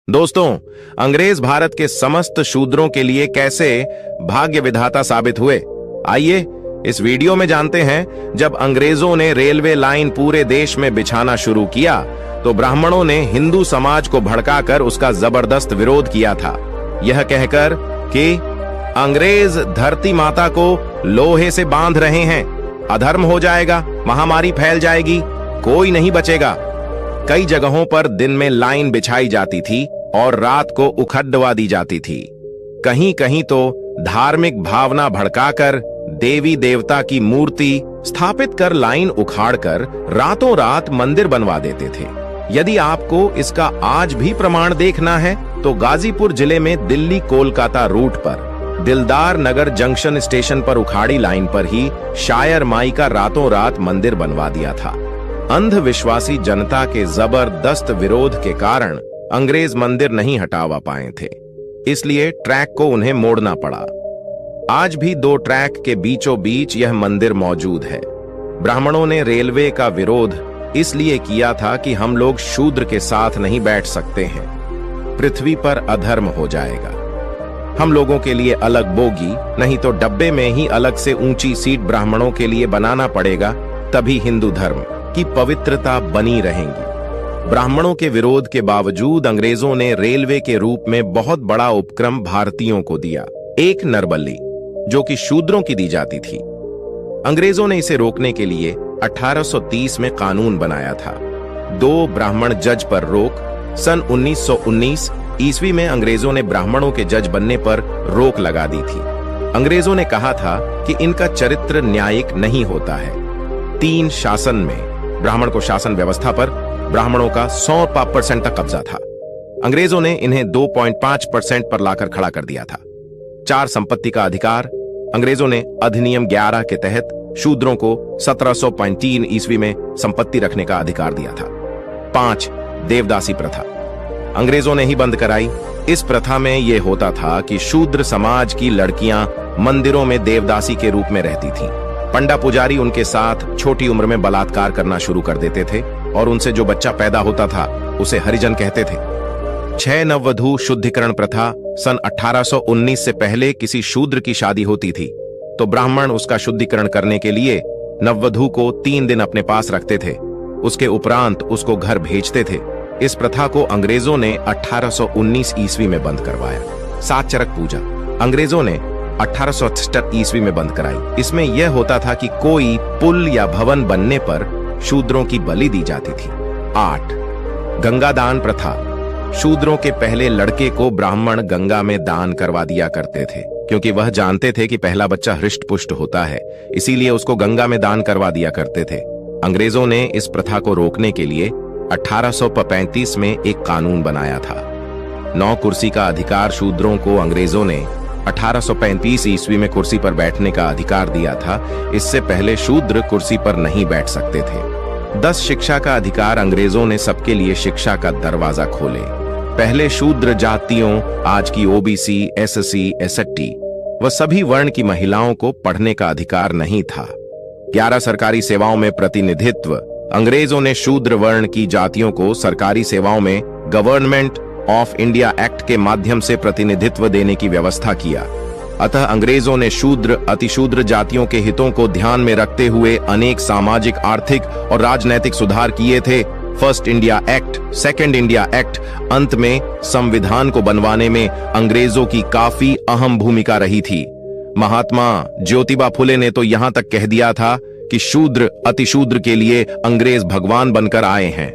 दोस्तों, अंग्रेज भारत के समस्त शूद्रों के लिए कैसे भाग्य विधाता साबित हुए, आइए इस वीडियो में जानते हैं। जब अंग्रेजों ने रेलवे लाइन पूरे देश में बिछाना शुरू किया तो ब्राह्मणों ने हिंदू समाज को भड़काकर उसका जबरदस्त विरोध किया था, यह कहकर कि अंग्रेज धरती माता को लोहे से बांध रहे हैं, अधर्म हो जाएगा, महामारी फैल जाएगी, कोई नहीं बचेगा। कई जगहों पर दिन में लाइन बिछाई जाती थी और रात को उखड़वा दी जाती थी। कहीं कहीं तो धार्मिक भावना भड़काकर देवी देवता की मूर्ति स्थापित कर लाइन उखाड़कर रातों रात मंदिर बनवा देते थे। यदि आपको इसका आज भी प्रमाण देखना है तो गाजीपुर जिले में दिल्ली कोलकाता रूट पर दिलदार नगर जंक्शन स्टेशन पर उखाड़ी लाइन पर ही शायर माई का रातों रात मंदिर बनवा दिया था। अंधविश्वासी जनता के जबरदस्त विरोध के कारण अंग्रेज मंदिर नहीं हटावा पाए थे, इसलिए ट्रैक को उन्हें मोड़ना पड़ा। आज भी दो ट्रैक के बीचों बीच यह मंदिर मौजूद है। ब्राह्मणों ने रेलवे का विरोध इसलिए किया था कि हम लोग शूद्र के साथ नहीं बैठ सकते हैं, पृथ्वी पर अधर्म हो जाएगा। हम लोगों के लिए अलग बोगी, नहीं तो डब्बे में ही अलग से ऊंची सीट ब्राह्मणों के लिए बनाना पड़ेगा, तभी हिंदू धर्म की पवित्रता बनी रहेगी। ब्राह्मणों के विरोध के बावजूद अंग्रेजों ने रेलवे के रूप में बहुत बड़ा उपक्रम भारतीयों को दिया, एक नरबली, जो कि शूद्रों की दी जाती थी। अंग्रेजों ने इसे रोकने के लिए 1830 में कानून बनाया था। 2 ब्राह्मण जज पर रोक। सन 1919 ईस्वी में अंग्रेजों ने ब्राह्मणों के जज बनने पर रोक लगा दी थी। अंग्रेजों ने कहा था कि इनका चरित्र न्यायिक नहीं होता है। 3 शासन में ब्राह्मण को शासन व्यवस्था पर ब्राह्मणों का 100% तक कब्जा था। अंग्रेजों ने इन्हें 2.5% पर लाकर खड़ा कर दिया था। 4 संपत्ति का अधिकार। अंग्रेजों ने अधिनियम 11 के तहत शूद्रों को 1703 ईस्वी में संपत्ति रखने का अधिकार दिया था। 5 देवदासी प्रथा अंग्रेजों ने ही बंद कराई। इस प्रथा में यह होता था कि शूद्र समाज की लड़कियां मंदिरों में देवदासी के रूप में रहती थीं। पंडा पुजारी उनके साथ छोटी उम्र में बलात्कार करना शुरू कर देते थे और उनसे जो बच्चा पैदा होता था उसे हरिजन कहते थे। 6 नववधू शुद्धिकरण प्रथा। सन 1819 से पहले किसी शूद्र की शादी होती थी तो ब्राह्मण उसका शुद्धिकरण करने के लिए नववधू को 3 दिन अपने पास रखते थे, उसके उपरांत उसको घर भेजते थे। इस प्रथा को अंग्रेजों ने 1819 ईस्वी में बंद करवाया। 7 चरक पूजा अंग्रेजों ने 1868 ईस्वी में बंद कराई। इसमें यह होता था कि कोई पुल या भवन बनने पर शूद्रों की बलि दी जाती थी। 8 गंगादान प्रथा। शूद्रों के पहले लड़के को ब्राह्मण गंगा में दान करवा दिया करते थे, क्योंकि वह जानते थे कि पहला बच्चा हृष्ट पुष्ट होता है, इसीलिए उसको गंगा में दान करवा दिया करते थे। अंग्रेजों ने इस प्रथा को रोकने के लिए 1835 में एक कानून बनाया था। 9 कुर्सी का अधिकार शूद्रों को अंग्रेजों ने 1835 ईस्वी में कुर्सी पर बैठने का अधिकार दिया था। इससे पहले शूद्र कुर्सी पर नहीं बैठ सकते थे। 10 शिक्षा का अधिकार अंग्रेजों ने सबके लिए शिक्षा का दरवाजा खोले। पहले शूद्र जातियों, आज की ओबीसी, एससी, एसटी व सभी वर्ण की महिलाओं को पढ़ने का अधिकार नहीं था। 11 सरकारी सेवाओं में प्रतिनिधित्व। अंग्रेजों ने शूद्र वर्ण की जातियों को सरकारी सेवाओं में गवर्नमेंट ऑफ इंडिया एक्ट के माध्यम से प्रतिनिधित्व देने की व्यवस्था किया। अतः अंग्रेजों ने शूद्र, अतिशूद्र जातियों के हितों को ध्यान में रखते हुए अनेक सामाजिक, आर्थिक और राजनैतिक सुधार किए थे। First India act, second India act, अंत में संविधान को बनवाने में अंग्रेजों की काफी अहम भूमिका रही थी। महात्मा ज्योतिबा फुले ने तो यहां तक कह दिया था कि शूद्र, अतिशूद्र के लिए अंग्रेज भगवान बनकर आए हैं।